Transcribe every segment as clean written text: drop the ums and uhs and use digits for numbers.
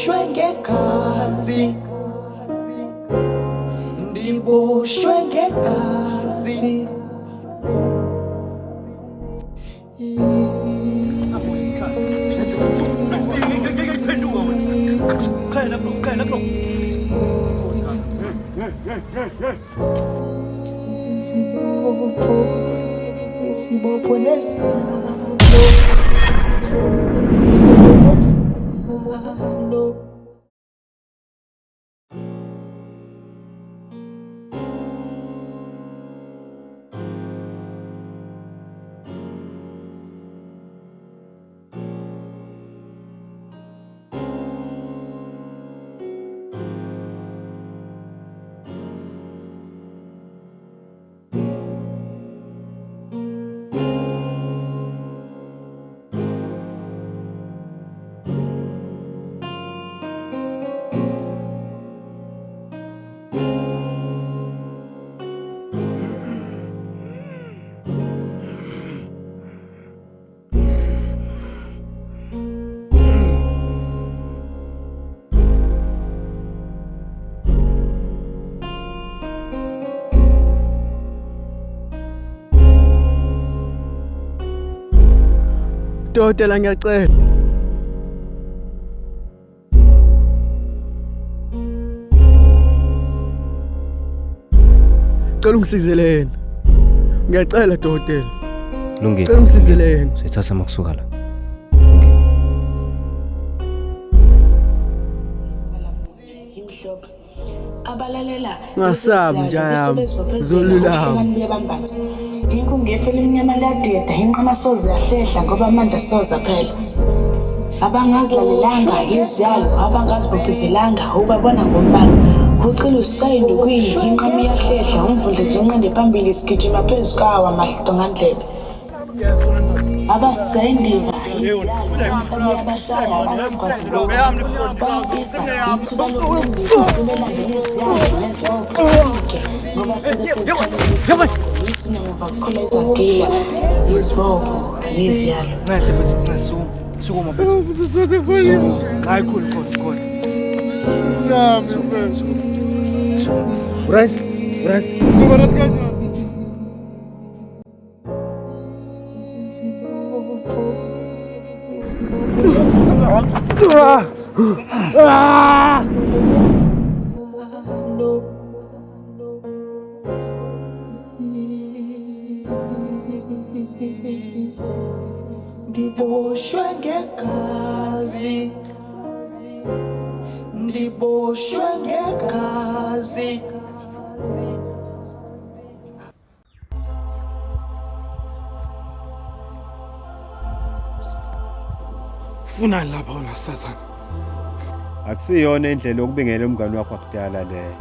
Ndiboshwe ngegazi, ndiboshwe ngegazi. Dokotela ngiyacela. Cela ungisizeleni. Ngiyacela dokotela. Lungile. Cela ungisizeleni. Sithatha makusuka la. Imhlophe. Abalalela Ngasabi njayami. Zolulama. Inkungu yefela imnyama liyadida, inqama soze yahlehla ngoba amandla soze phela. Abangazidlalelanga iziyalo, abangazibophezelanga ubabona ngombala. Ucela usayindu kwini, inqama iyahlehla, umvundezi unqende phambili isigijima phezu kawa mahludo ngandlebe. Abasayindiva iziyalo, abasabuya abashaya abasikwazi ngoku. Bafisa ithuba lokulungisa sebelandela iziyalo nezibophe ngoba suke sekhalile. Isinemuva kukhula izagila, izibopho neziyalo. Ngahle mfethu sukuma mfethu. Hayi khona. Nami mfethu. Right. Kubarat kanjani? Ndiboshwe ngegazi, ndiboshwe ngegazi. Funani lapha wena sasana? Akusiyona indlela yokubingela umngane wakho akudala leyo.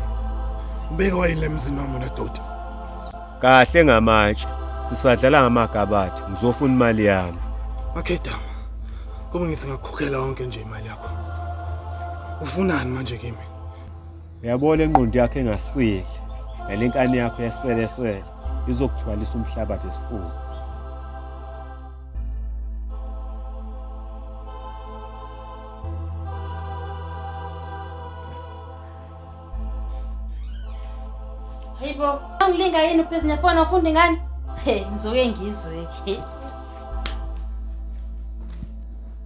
Ubeka wayile emzini wami noDoti. Kahle ngamatshe. Sisadlala ngamagabathi. Ngizofuna imali yami. Makhedama. Kube ngithi ngakukhokhela wonke nje imali yakho. Ufunani manje kimi? Uyabona ingqondo yakhe engasile. Nalenkani yakho yaselesele izokuthwalisa umhlabathi esifuba. Hayibo, angilinga yini ubhizinesi yafona ufunda ngani? Ngizoke ngizwe.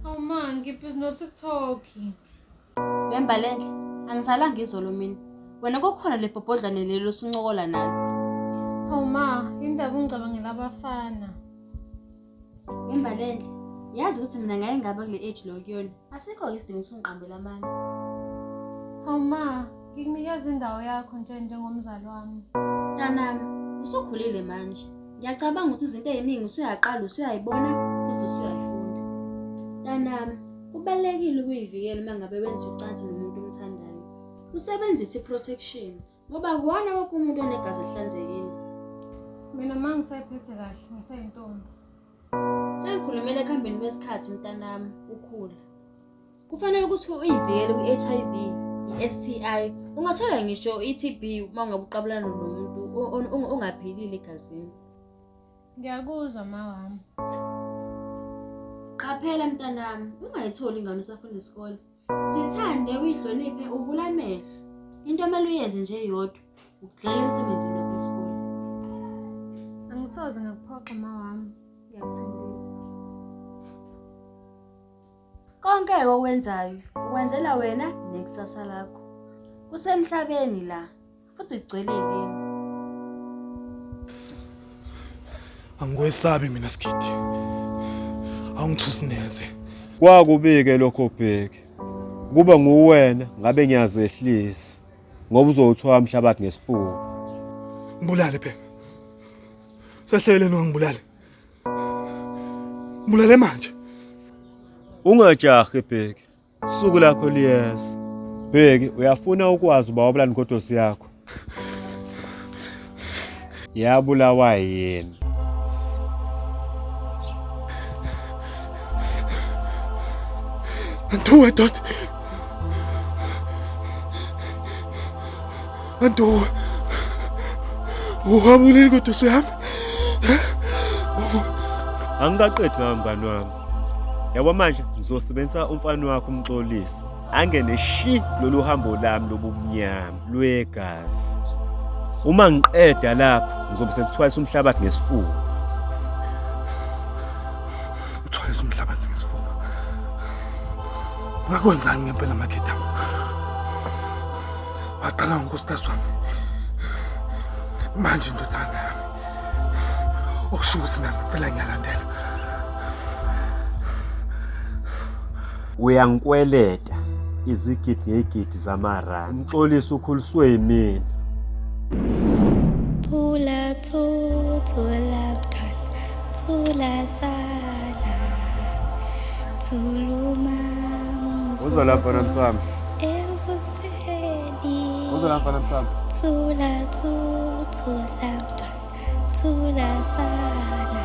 Awu man, ngibhizi no TikTok. Wembalenhle, angisalanga izolo mina. Wena kokukhona le bhobhodlane lelo suncokola nalo. Awu ma, indaba ungicabangela abafana. Wembalenhle, yazi ukuthi mina ngeke ngaba kule age lo kuyona. Asikho isidingo sokungiqambela amanga. Awu ma, ngikunikeza indawo yakho njengomzali wami. Tanami, usukhulile manje. Ngiyacabanga ukuthi izinto eziningi usuyaqala usuyayibona futhi usuyayifunda. Tanami, kubalekile ukuyivikela uma ngabe wenza ucansi nomuntu omthandayo. Usebenzise i-protection ngoba wona wonke umuntu onegazi ehlanzekile. Mina mangisayiphethe kahle, ngisayintombi. Sengikhulumela ekuhambeni kwesikhathi mntanami ukhula. Kufanele ukuthi uyivikele ku-HIV, i-STI, ungathola ngisho i-TB uma ungabe uqabulana nomuntu ongaphilile egazini. Ngiyakuzwa ma wami. Qaphela mntanami, ungayitholi ingane usafunda isikole. Sithande uyihloniphe uvula amehlo. Into omele uyenze nje yodwa ukugxila emsebenzini wakho wesikole. Angisoze ngakuphoqa wami. Ngiyakuthembisa. Konke okwenzayo ukwenzela wena nekusasa lakho. Kusemhlabeni la futhi kugcwele izinto. Angikwesabi mina Sigidi. Awungithusi neze. Kwakubike lokho bheki. Kuba nguwena ngabe ngiyazehlisa ngoba uzowuthola umhlabathi ngesifuba. Ngibulale phela. Sehlele nongibulale. Ngibulale manje. Ungajahi bheki. Suku lakho liyeza. Bheki uyafuna ukwazi uba wabulani inkodosi yakho. Yabulawa yini? Antuwe dot. Antuwe. Uhabulile inkodosi yami. Angikaqedi ngami wami. Yabo manje ngizosebenzisa umfana wakho umxolisi. Angene shi lolu hambo lami lobumnyama lwegazi. Uma ngiqeda lapho ngizobe sengithwalisa umhlabathi ngesifuba. Uthwalisa umhlabathi ngesifuba. Ngakwenzani ngempela Makhetha? Waqala ngonkosikazi wami. Manje indodana yami. Okusho ukuthi nami phela ngiyalandela. Uyangikweleta izigidi ngegidi zamarandi. Umxolisi ukhuliswe yimina. Thula thula mntwana, thula sana, thuluma Uzwa lapha namsami. ebuseni. Uzwa lapha namsami. Thula mntwana, thula sana,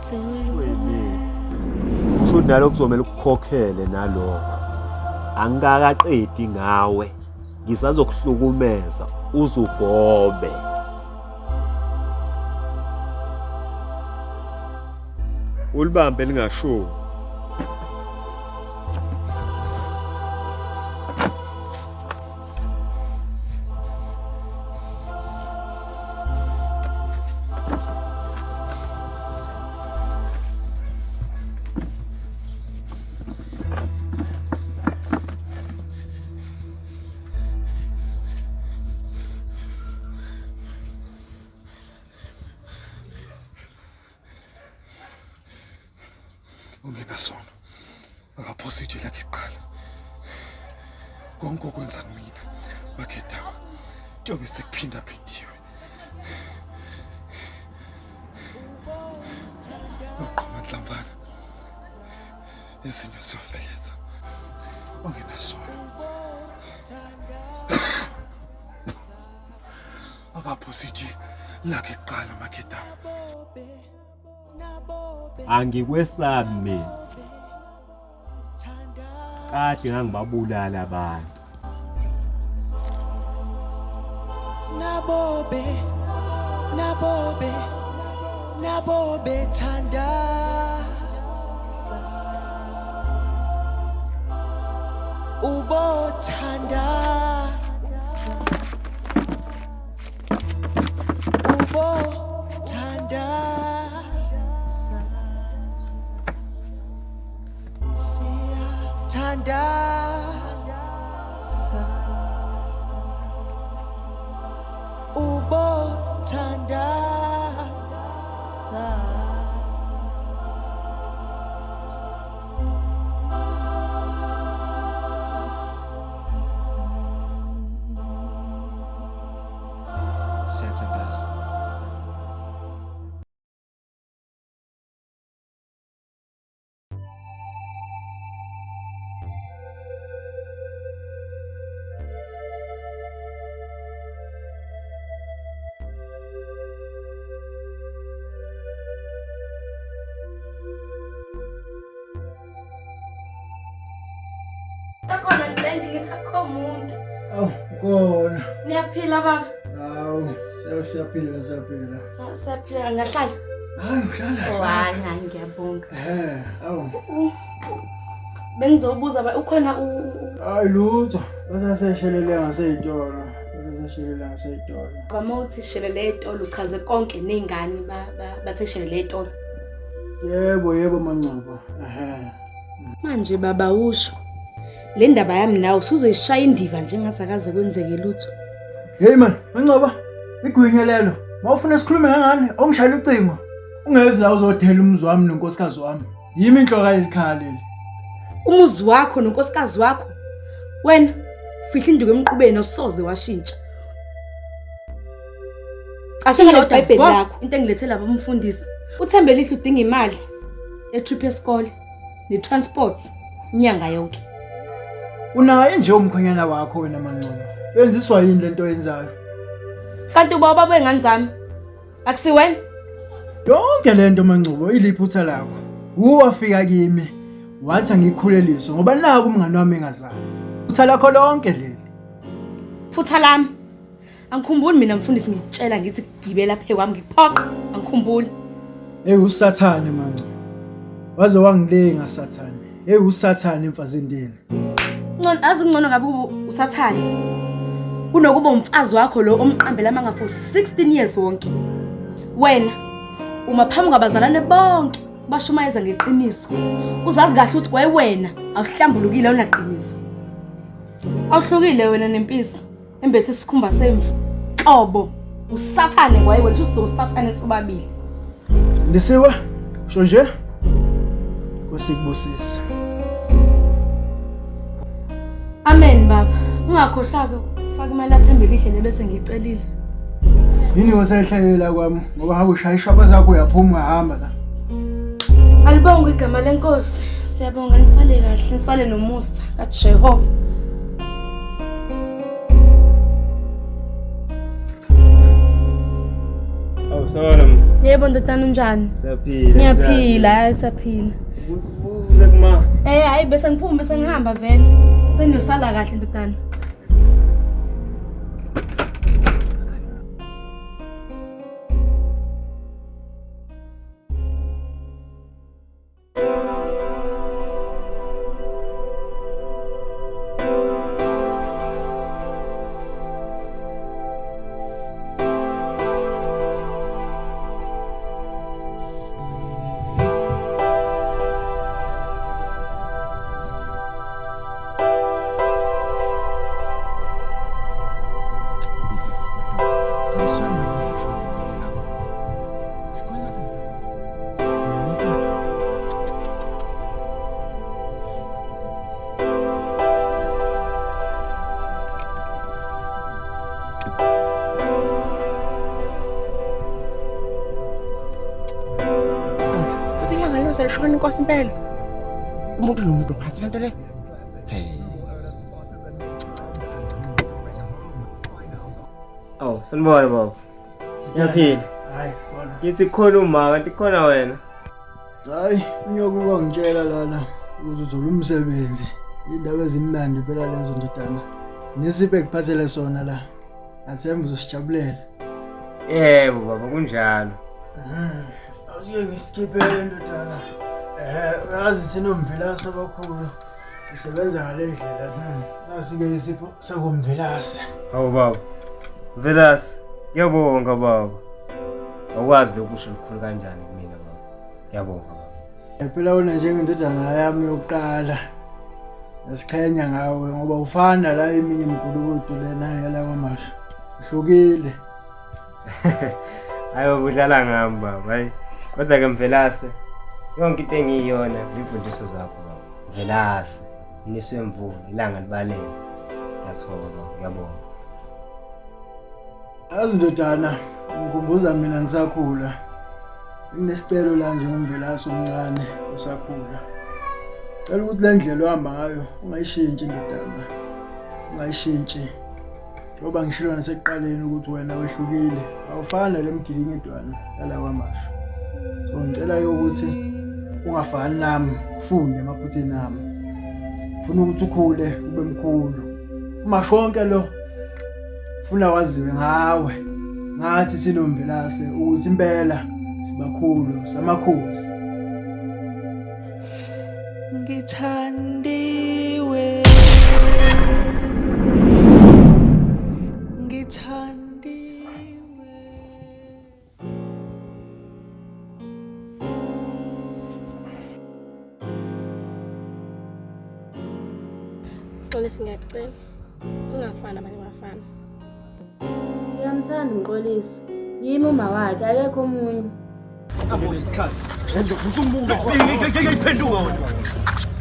thuluma. Kusho nalo kuzomela ukukhokhele nalokho. Angikaqedi ngawe. Ngisazokuhlukumeza uzugobe. Ulibambe lingasho. Ungenasona. Akaphosije lakhe iqala. Konke okwenza mina Makhetha. Kuyobe sekuphinda phindiwe. Uqhamatlamvana. Ezinye siyofeletha. Ungenasona. Akaphosije lakhe iqala Makhetha. Angikwesabi mina. Kade ngangibabulala abantu. Nabobe thanda. Ubo thanda. Ubo thanda. Thanda Ubo thanda Satandas. Takhona ngilendi ngithi akho umuntu. Awu, khona. Niyaphila baba? Hawu, siyaphila. Siyaphila ngahlala. Hayi, uhlala. Hayi ngiyabonga. Awu. bengizobuza ukhona Hayi lutho, basaseshelele ngaseyitolo. Uma uthi shelele etolo uchaze konke nezingane bathe shelele etolo. Yebo Mangcobo. Manje baba usho le ndaba yami nawe usuzoyishaya indiva nje engasakaze kwenzeke lutho. Hey man, Mangcobo, igwinye lelo. Mawufuna sikhulume ngangani? Ongishayela ucingo. Ungezi la uzothela umuzi wami nonkosikazi wami. Yimi inhloka yelikhaya leli. Umuzi wakho nonkosikazi wakho? Wena fihla induku emqubeni osoze washintsha. Ashengele iBhayibheli lakho into engilethela abamfundisi. Uthembe lihle udinga imali etrip yesikole netransport inyanga yonke. Unaye nje umkhonyana wakho wena Mangcobo. Yenziswa yini lento oyenzayo? Kanti ubaba bengani zami? Akusiwena? Yonke lento Mangcobo iliphutha lakho. Uwafika kimi wathi angikhuleliswe ngoba naku umngane wami engazali. Phutha lakho lonke leli. Phutha lami. Angikhumbuli mina mfundisi ngikutshela ngithi gibela phe kwami ngiphoqa angikhumbuli. Hey usathane Mangcobo. Waze wangilenga sathane. Hey usathane emfazindini. Ngcono ngabe usathane. Kunokuba umfazi wakho lo omqambela amanga for 16 years wonke. Wena uma phambi kwabazalwane bonke bashumayeza ngeqiniso. Uzazi kahle ukuthi kwayiwena awuhlambulukile awunaqiniso. Awuhlukile wena nempisi embethe isikhumba semvu. Xobo usathane kwayiwena futhi usathane sobabili. Ndisiwe sho nje Kusibusisa. Amen baba. Ungakhohlaka ufaka imali athembe lihle lebese ngicelile. Yini wasehlayela kwami ngoba ngabe ushaya ishwaba zakho uyaphuma uhamba la. Alibonga igama lenkosi. Siyabonga nisale kahle, nisale nomusa kaJehova. Sawona. Yebo ndodana unjani? Siyaphila. Ngiyaphila, siyaphila. Ubuze kuma. Hayi bese ngiphuma bese ngihamba vele. Seniyosala kahle ndodana. Selishona inkosi impela. Umuntu nomuntu phansi lento le. Hey. Aw, sanibona baba. Ngiyaphila. Hayi, sibona. Yithi khona uma kanti khona wena. Hayi, unyoka kwangitshela lana ukuthi uthola umsebenzi. Indaba ezimnandi phela lezo ndodana. Nisiphe kuphathele sona la. Athemba uzosijabulela. Yebo baba kunjalo. Awusike ngisikhiphele ndodana. Uyazi sinomvilasi abakhulu. Sisebenza ngale ndlela. Nasike isipho sakumvilasi. Hawu baba. Velasi, ngiyabonga baba. Awukwazi lokusho likhulu kanjani kumina baba. Ngiyabonga baba. Phela wena njengendodana yami yokuqala. Asikhanya ngawe ngoba ufana la eminye imikulukudu lena yala kwamasho. Uhlukile. Hayi udlala ngami baba, hayi. Kodwa ke Mvelase, yonke into engiyiyona imfundiso zakho baba. Mvelase, nisemvula, ilanga libalele. Ngiyathokoza baba, ngiyabonga. Yazi ndodana, ngikhumbuza mina ngisakhula. Nginesicelo la nje ngoMvelase omncane usakhula. Cela ukuthi le ndlela ohamba ngayo ungayishintshi ndodana. Ungayishintshi. Ngoba ngishilo nasekuqaleni ukuthi wena wehlukile. Awufana lemgilingidwana yala kwamasho. So ngicela ukuthi ungafani nami, ufunde emaphutheni ami. Ufuna ukuthi ukhule ube mkhulu. Umasho wonke lo ufuna waziwe ngawe. Ngathi sinomvelase ukuthi impela sibakhulu samakhosi. ngithandiwe ngithandiwe. Xolisi ngiyacela ungafani nabanye abafana. Ngiyamthanda umxolisi. Yimi uma wakhe akekho omunye. Amosha isikhathi. Ngizungibunga. Ngiyiphenduka wena.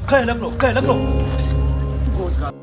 Khaya lapho, khaya lapho. Inkosi ka.